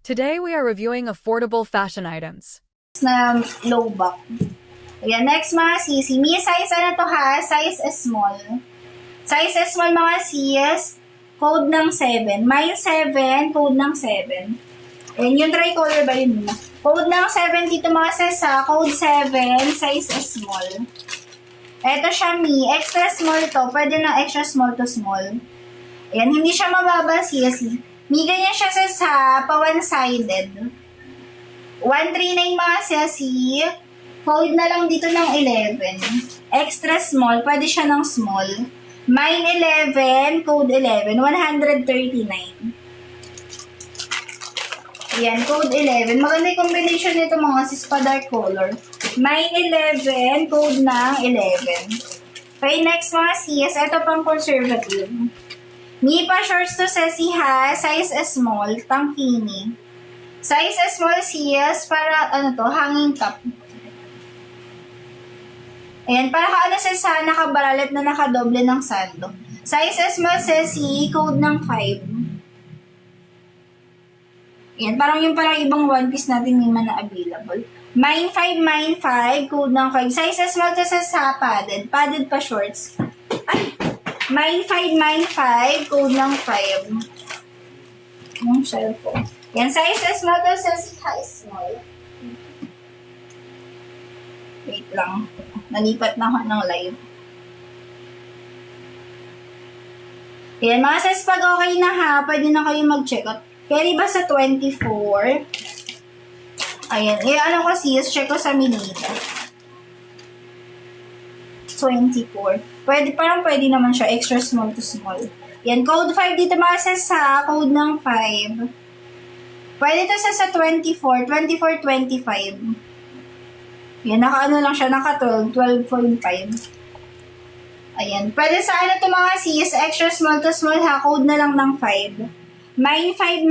Today we are reviewing affordable fashion items. Na low back. Ayan, next mga sisi. May size ano to ha? Size small. Size small mga sis. Code ng 7. May 7, code ng 7. Ayan, yung tricolor ba yun? Code ng 7 dito mga sis ha. Code 7, size small. Eto siya mi. Extra small to. Pwede na extra small to small. Ayan, hindi siya mababa sis. Mi ganyan siya sis ha. Pa one-sided. 139 mga sesi, code na lang dito ng 11. Extra small, pwede siya ng small. Mine 11, code 11, 139. Ayan, code 11. Maganda yung combination nito mga sis pa dark color. Mine 11, code ng 11. Okay, next mga sis, ito pang conservative. Nipa shorts to sesi ha, size small, tangkini. Size small sis, para ano to, hanging top. Ayan, para ka ano sis ha, nakabaralet na nakadoble ng sando. Size small sesi, code ng 5. Ayan, parang yung parang ibang one piece natin may man na available. Mine 5, code ng 5. Size small to sis ha, padded. Padded pa shorts. Ay! Mine 5, code ng 5. Yung cellphone. Yan, size small to size small. Wait lang. Nalipat na ako ng live. Yan, mga size pag okay na ha, pwede na kayo mag-check out. Carry ba sa 24? Ayan. Ano ko sis, check ko sa Minita. 24. Pwede, parang pwede naman siya. Extra small to small. Yan, code 5 dito mga size ha. Code ng 5. Pwede to sa 24, 25. Yan, naka-ano lang siya, naka-12, 12.5. Ayan. Pwede sa ano to mga sis, extra small to small ha, code na lang ng 5. Mine 5,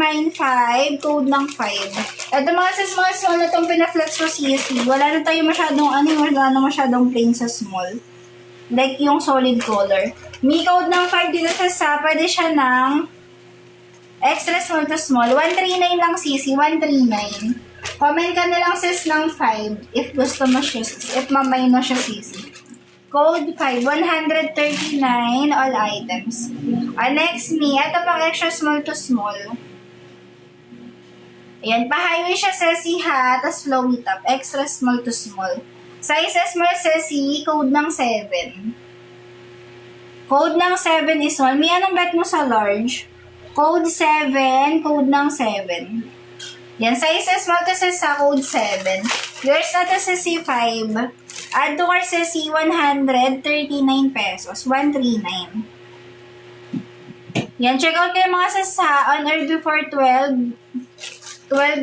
code ng 5. Ito mga sis, mga small na itong pinaflex ko sis. Wala na tayo masyadong, wala na masyadong plain sa small. Like yung solid color. Mi code ng 5 dito sa pwede siya ng extra small to small. 139 lang sisi. 139. Comment ka na lang sis ng 5 if gusto mo siya. If mamay mo siya sisi. Code 5. 139 all items. Next me. Ito pang extra small to small. Ayan. Pa-highway siya sesi ha. Tapos flowy top. Extra small to small. Size small sesi. Code ng 7. Code ng 7 is small. May anong bet mo sa large? Code 7, code ng 7. Yan, size small to sa code 7. Yours na to sa C5. Add to cart sa C, 139 pesos. 139. Yan, check out kayo mga sa on or before 12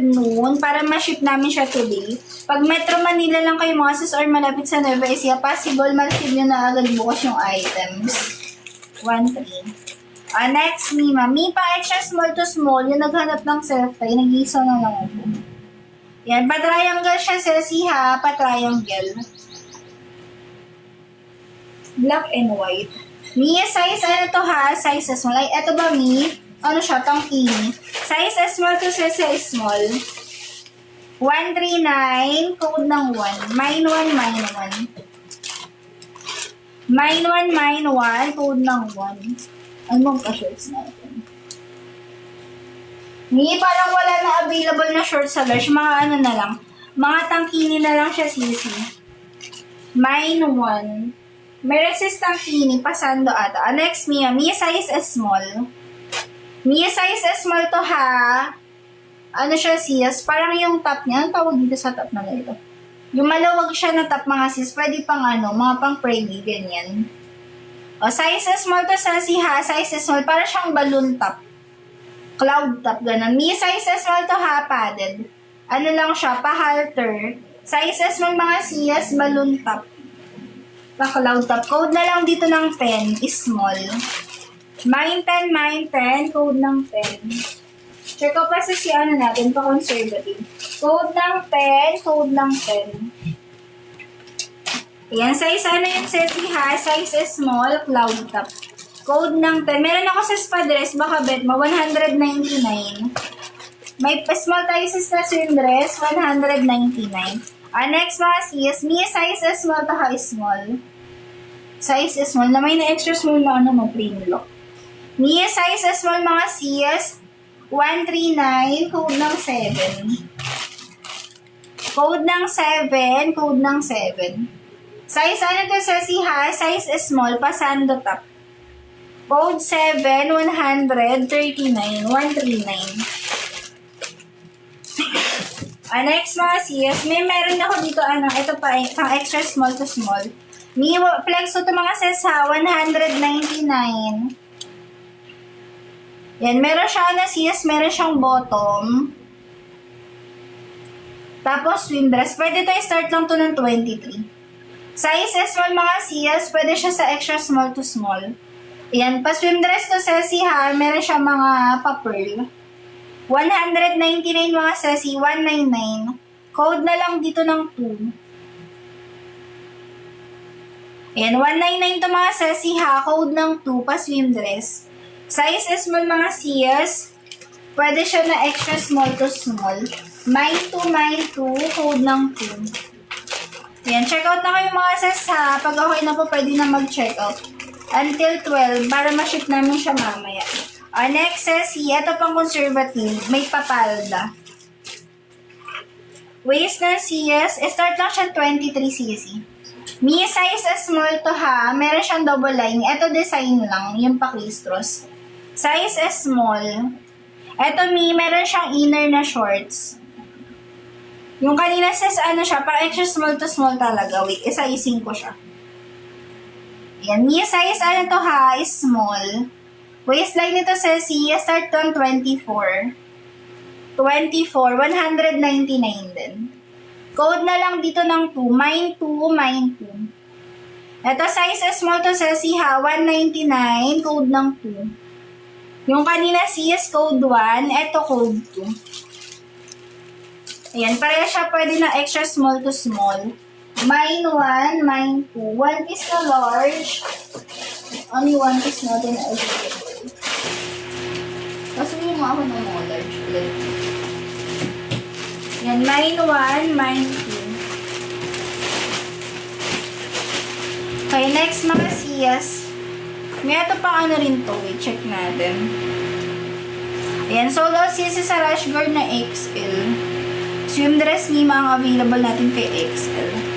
noon para ma-ship namin siya today. Pag Metro Manila lang kayo mga sis or malapit sa Nueva Ecija, possible ma-receive nyo na agad bukas yung items. 1-3. Next, Mima. Mi pa extra small to small. Yung naghanap ng self-tie. Nag-iisa na lang ako. Yan. Pa-triangle siya, Ceci ha. Pa-triangle. Black and white. Mi, size ano to ha? Size small. Ay, eto ba Mi? Ano siya? Tangkini. Size small to Ceci small. 139. Code ng 1. Mine 1. Mine 1. Code ng 1. Ano bang pa-shorts natin? Hindi, parang wala na available na shorts sa large. Mga ano na lang. Mga tangkini na lang siya, sisi. Mine 1. May resist tangkini. Pasando ata. Next, Mia. Mia size is small. Mia size is small to ha. Ano siya, sis? Parang yung top niya. Ano tawag dito sa top na ito? Yung malawag siya na top, mga sis. Pwede pang ano, mga pang preppy, ganyan. O, size small to sa ha, size small, para siyang balloon top. Cloud top, ganun. Mi size small to ha, padded. Ano lang siya, pa-halter. Size small mga siyas, balloon top. Pa-cloud top. Code na lang dito ng 10, is small. Mine 10, code ng 10. Check ko pa si ano natin, pa-conservative. Code ng 10, code ng 10. Ayan, size ano yung sesi ha? Size is small, cloud top. Code ng 10. Meron ako sa spa dress, baka bet mo, 199. May small sizes na swim dress, 199. Next mga sis, me size is small to high small. Size is small, na may na-extra small na ano mo, plain look. Me size is small mga sis, 139, code ng 7. Code ng 7, code ng 7. Size ano to sa ha? Size is small, pasando top. Code 7, 139, 139. Next mga sis, meron ako dito, ito pa, pang extra small to small. Flexo to mga sis ha, 199. Yan, meron siya sis, meron siyang bottom. Tapos swim dress, pwede to i-start lang to ng 23. Size small mga sis, pwede siya sa extra small to small. Yan, pa swim dress to sesi ha, meron siya mga pa-pearl. 199 mga sesi, 199. Code na lang dito ng 2. Ayan, 199 to mga sesi ha, code ng 2 pa swim dress. Size small mga sis, pwede siya na extra small to small. Mine 2, code ng 2. Ayan, check out na kayo mga sis ha. Pag okay na po, pwede na mag-check out. Until 12, para ma-ship namin siya mamaya. Next sis, ito pang conservative, may papalda. Waist ng sis, start lang siya 23cc. Me size small to ha, meron siyang double line. Ito design lang, yung pa-crisscross. Size small. Ito meron siyang inner na shorts. Yung kanina sis, siya, para extra small to small talaga. Wait, isa-ising ko siya. Yan, me size to ha, is small. Waistline nito sis, start to 24. 199 din. Code na lang dito ng 2. Mine 2. Ito size small to sis ha, 199. Code ng 2. Yung kanina sis, code 1. Ito code 2. Ayan, pareha siya pwede na extra small to small. Mine 1, mine 2. 1 is na large. Only 1 is not in eligible. Kasi mo ako ng mga large plate. Yan, mine 1, mine 2. Okay, next mga sis. May ito pa rin to. Wait, check natin. Ayan, sold out sis sa Rush Guard na XL. Swim dress ni mga available natin kay XL.